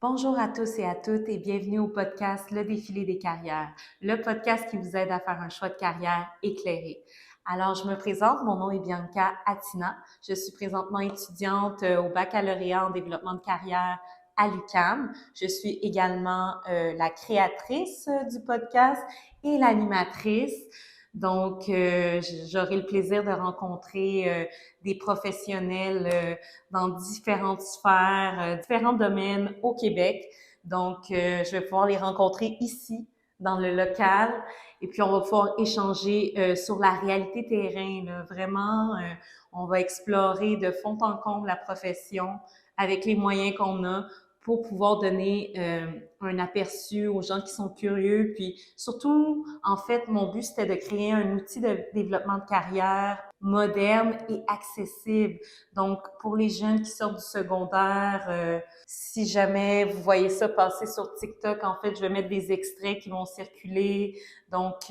Bonjour à tous et à toutes et bienvenue au podcast Le défilé des carrières, le podcast qui vous aide à faire un choix de carrière éclairé. Alors, je me présente, mon nom est Bianca Atina. Je suis présentement étudiante au baccalauréat en développement de carrière à l'UQAM. Je suis également la créatrice du podcast et l'animatrice. Donc, j'aurai le plaisir de rencontrer des professionnels dans différentes sphères, différents domaines au Québec. Donc, je vais pouvoir les rencontrer ici, dans le local, et puis on va pouvoir échanger sur la réalité terrain. Là. Vraiment, on va explorer de fond en comble la profession avec les moyens qu'on a pour pouvoir donner un aperçu aux gens qui sont curieux. Puis surtout, en fait, mon but, c'était de créer un outil de développement de carrière moderne et accessible. Donc, pour les jeunes qui sortent du secondaire, si jamais vous voyez ça passer sur TikTok, en fait, je vais mettre des extraits qui vont circuler. Donc,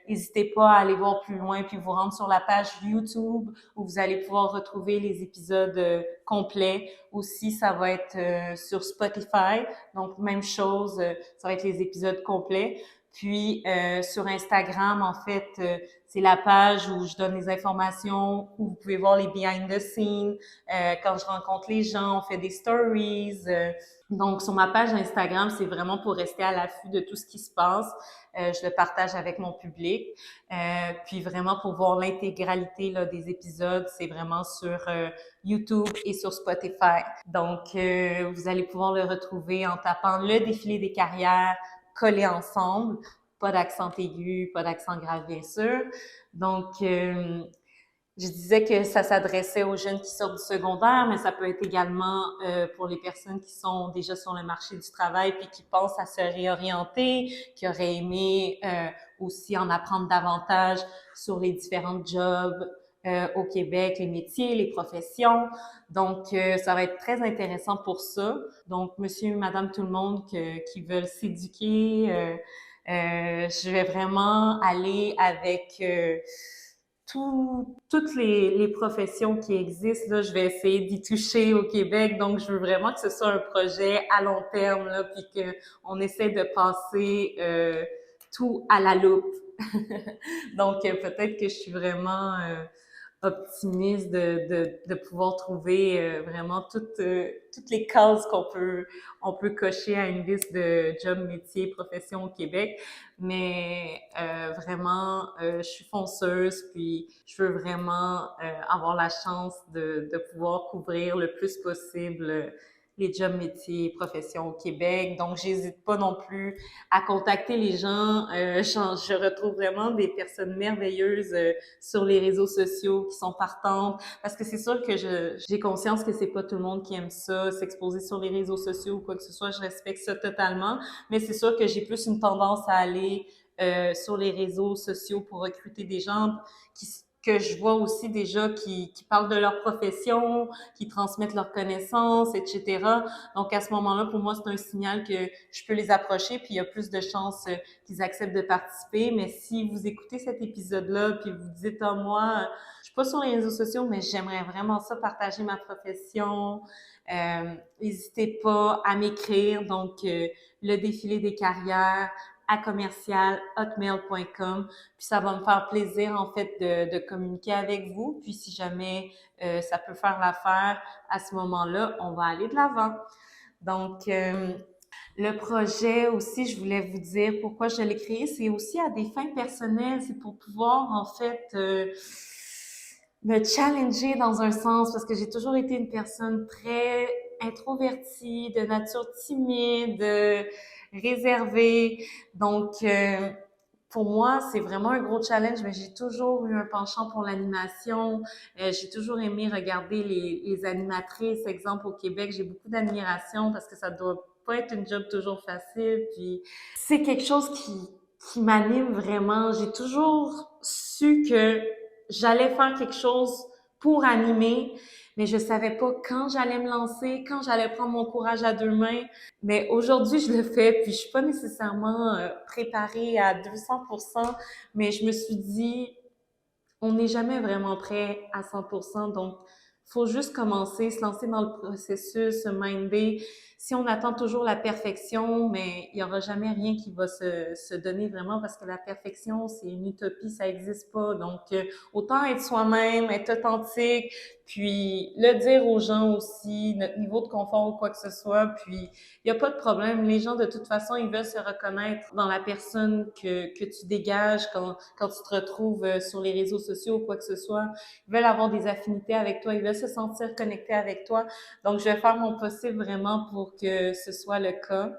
n'hésitez pas à aller voir plus loin puis vous rendre sur la page YouTube où vous allez pouvoir retrouver les épisodes complets. Aussi, ça va être sur Spotify. Donc, même chose, ça va être les épisodes complets. Puis sur Instagram, en fait, c'est la page où je donne les informations, où vous pouvez voir les behind the scenes. Quand je rencontre les gens, on fait des stories. Donc, sur ma page Instagram, c'est vraiment pour rester à l'affût de tout ce qui se passe. Je le partage avec mon public. Puis vraiment pour voir l'intégralité là, des épisodes, c'est vraiment sur YouTube et sur Spotify. Donc, vous allez pouvoir le retrouver en tapant le défilé des carrières collés ensemble. Pas d'accent aigu, pas d'accent grave, bien sûr. Donc, je disais que ça s'adressait aux jeunes qui sortent du secondaire, mais ça peut être également pour les personnes qui sont déjà sur le marché du travail puis qui pensent à se réorienter, qui auraient aimé aussi en apprendre davantage sur les différents jobs au Québec, les métiers, les professions. Donc, ça va être très intéressant pour ça. Donc, monsieur, madame, tout le monde qui veulent s'éduquer, je vais vraiment aller avec toutes les professions qui existent. Là, je vais essayer d'y toucher au Québec. Donc, je veux vraiment que ce soit un projet à long terme, là, puis qu'on essaie de passer tout à la loupe. Donc, peut-être que je suis vraiment optimiste de pouvoir trouver vraiment toutes les cases on peut cocher à une liste de jobs, métiers, professions au Québec. Mais vraiment, je suis fonceuse, puis je veux vraiment avoir la chance de pouvoir couvrir le plus possible les jobs, métiers et professions au Québec. Donc, j'hésite pas non plus à contacter les gens. Je retrouve vraiment des personnes merveilleuses sur les réseaux sociaux qui sont partantes parce que c'est sûr que j'ai conscience que c'est pas tout le monde qui aime ça, s'exposer sur les réseaux sociaux ou quoi que ce soit. Je respecte ça totalement, mais c'est sûr que j'ai plus une tendance à aller sur les réseaux sociaux pour recruter des gens que je vois aussi déjà qui parlent de leur profession, qui transmettent leurs connaissances, etc. Donc, à ce moment-là, pour moi, c'est un signal que je peux les approcher, puis il y a plus de chances qu'ils acceptent de participer. Mais si vous écoutez cet épisode-là, puis vous dites, ah, moi, je suis pas sur les réseaux sociaux, mais j'aimerais vraiment ça partager ma profession, n'hésitez pas à m'écrire. Donc, le défilé des carrières à commercial@hotmail.com. Puis ça va me faire plaisir en fait de communiquer avec vous. Puis si jamais ça peut faire l'affaire à ce moment-là, on va aller de l'avant. Donc le projet aussi, je voulais vous dire pourquoi je l'ai créé, c'est aussi à des fins personnelles, c'est pour pouvoir en fait me challenger dans un sens parce que j'ai toujours été une personne très introvertie, de nature timide, réservée. Donc, pour moi, c'est vraiment un gros challenge, mais j'ai toujours eu un penchant pour l'animation. J'ai toujours aimé regarder les animatrices. Exemple, au Québec, j'ai beaucoup d'admiration parce que ça doit pas être une job toujours facile. Puis, c'est quelque chose qui m'anime vraiment. J'ai toujours su que j'allais faire quelque chose pour animer, mais je savais pas quand j'allais me lancer, quand j'allais prendre mon courage à deux mains. Mais aujourd'hui, je le fais, puis je suis pas nécessairement préparée à 200%, mais je me suis dit, on n'est jamais vraiment prêt à 100%, donc faut juste commencer, se lancer dans le processus, se minder. si on attend toujours la perfection, mais il y aura jamais rien qui va se donner vraiment parce que la perfection, c'est une utopie, ça existe pas. Donc, autant être soi-même, être authentique, puis le dire aux gens aussi, notre niveau de confort ou quoi que ce soit, puis il n'y a pas de problème. Les gens, de toute façon, ils veulent se reconnaître dans la personne que tu dégages quand tu te retrouves sur les réseaux sociaux ou quoi que ce soit. Ils veulent avoir des affinités avec toi, ils veulent se sentir connectés avec toi. Donc, je vais faire mon possible vraiment pour que ce soit le cas.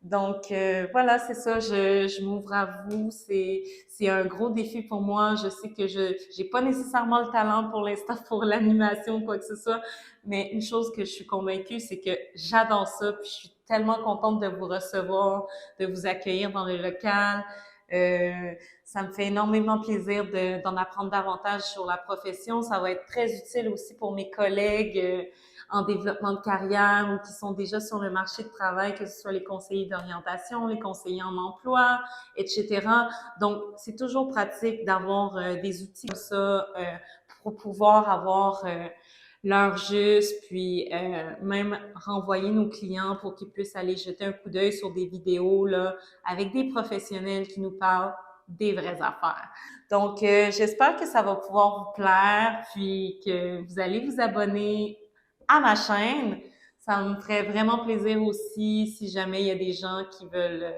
Donc voilà, c'est ça, je m'ouvre à vous, c'est un gros défi pour moi. Je sais que je j'ai pas nécessairement le talent pour l'instant pour l'animation ou quoi que ce soit, mais une chose que je suis convaincue, c'est que j'adore ça, puis je suis tellement contente de vous recevoir, de vous accueillir dans le local. Ça me fait énormément plaisir d'en apprendre davantage sur la profession. Ça va être très utile aussi pour mes collègues en développement de carrière ou qui sont déjà sur le marché de travail, que ce soit les conseillers d'orientation, les conseillers en emploi, etc. Donc, c'est toujours pratique d'avoir des outils comme ça pour pouvoir avoir l'heure juste, puis même renvoyer nos clients pour qu'ils puissent aller jeter un coup d'œil sur des vidéos là avec des professionnels qui nous parlent des vraies affaires. Donc, j'espère que ça va pouvoir vous plaire, puis que vous allez vous abonner à ma chaîne. Ça me ferait vraiment plaisir aussi si jamais il y a des gens qui veulent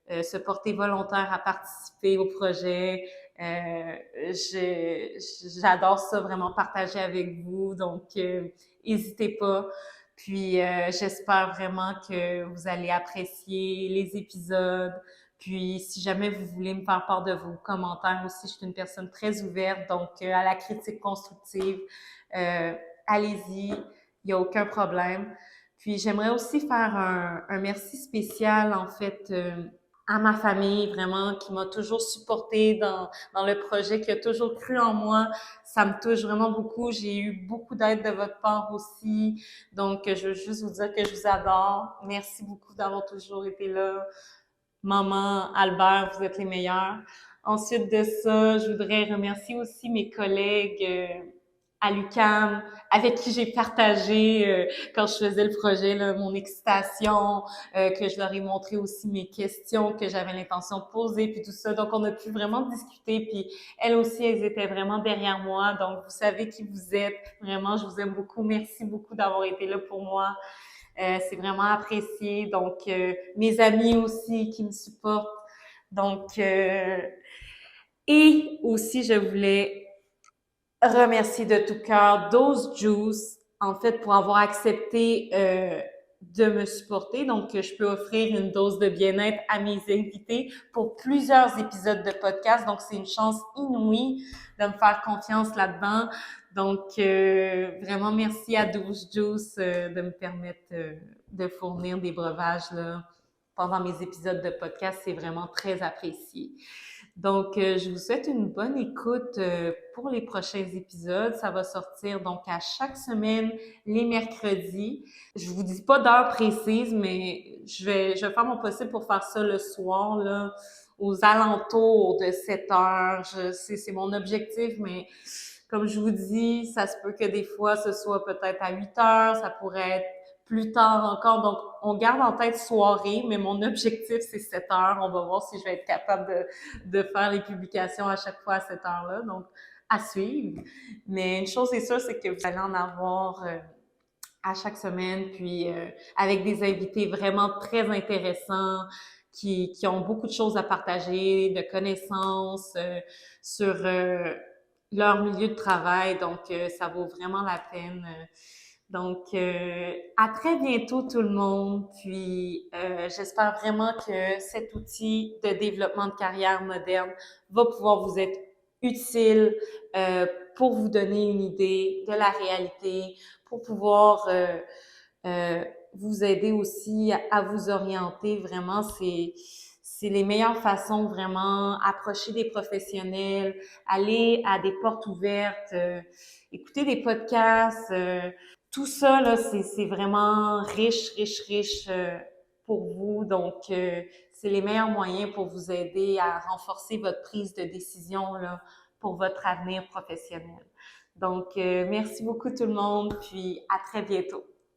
se porter volontaires à participer au projet. J'adore ça vraiment partager avec vous, donc n'hésitez pas. Puis j'espère vraiment que vous allez apprécier les épisodes. Puis si jamais vous voulez me faire part de vos commentaires aussi, je suis une personne très ouverte, donc à la critique constructive, allez-y, il n'y a aucun problème. Puis j'aimerais aussi faire un merci spécial en fait à ma famille, vraiment, qui m'a toujours supportée dans le projet, qui a toujours cru en moi. Ça me touche vraiment beaucoup. J'ai eu beaucoup d'aide de votre part aussi. Donc, je veux juste vous dire que je vous adore. Merci beaucoup d'avoir toujours été là. Maman, Albert, vous êtes les meilleurs. Ensuite de ça, je voudrais remercier aussi mes collègues à l'UQAM, avec qui j'ai partagé quand je faisais le projet là, mon excitation, que je leur ai montré aussi mes questions que j'avais l'intention de poser, puis tout ça. Donc, on a pu vraiment discuter, puis elles aussi, elles étaient vraiment derrière moi. Donc, vous savez qui vous êtes. Vraiment, je vous aime beaucoup. Merci beaucoup d'avoir été là pour moi. C'est vraiment apprécié. Donc, mes amis aussi qui me supportent. Donc, et aussi, je voulais remercier de tout cœur Dose Juice, en fait, pour avoir accepté de me supporter. Donc, je peux offrir une dose de bien-être à mes invités pour plusieurs épisodes de podcast. Donc, c'est une chance inouïe de me faire confiance là-dedans. Donc, vraiment, merci à Dose Juice de me permettre de fournir des breuvages là, pendant mes épisodes de podcast. C'est vraiment très apprécié. Donc, je vous souhaite une bonne écoute pour les prochains épisodes. Ça va sortir donc à chaque semaine, les mercredis. Je vous dis pas d'heure précise, mais je vais faire mon possible pour faire ça le soir, là, aux alentours de 7 heures. C'est mon objectif, mais comme je vous dis, ça se peut que des fois, ce soit peut-être à 8 heures, ça pourrait être plus tard encore. Donc, on garde en tête soirée, mais mon objectif, c'est 7 heures. On va voir si je vais être capable de faire les publications à chaque fois à cette heure-là. Donc, à suivre. Mais une chose est sûre, c'est que vous allez en avoir à chaque semaine, puis avec des invités vraiment très intéressants qui ont beaucoup de choses à partager, de connaissances sur leur milieu de travail. Donc, ça vaut vraiment la peine. Donc, à très bientôt tout le monde. Puis, j'espère vraiment que cet outil de développement de carrière moderne va pouvoir vous être utile pour vous donner une idée de la réalité, pour pouvoir euh, vous aider aussi à vous orienter. Vraiment, c'est les meilleures façons vraiment approcher des professionnels, aller à des portes ouvertes, écouter des podcasts. Tout ça, là, c'est vraiment riche, riche, riche pour vous. Donc, c'est les meilleurs moyens pour vous aider à renforcer votre prise de décision là, pour votre avenir professionnel. Donc, merci beaucoup tout le monde, puis à très bientôt.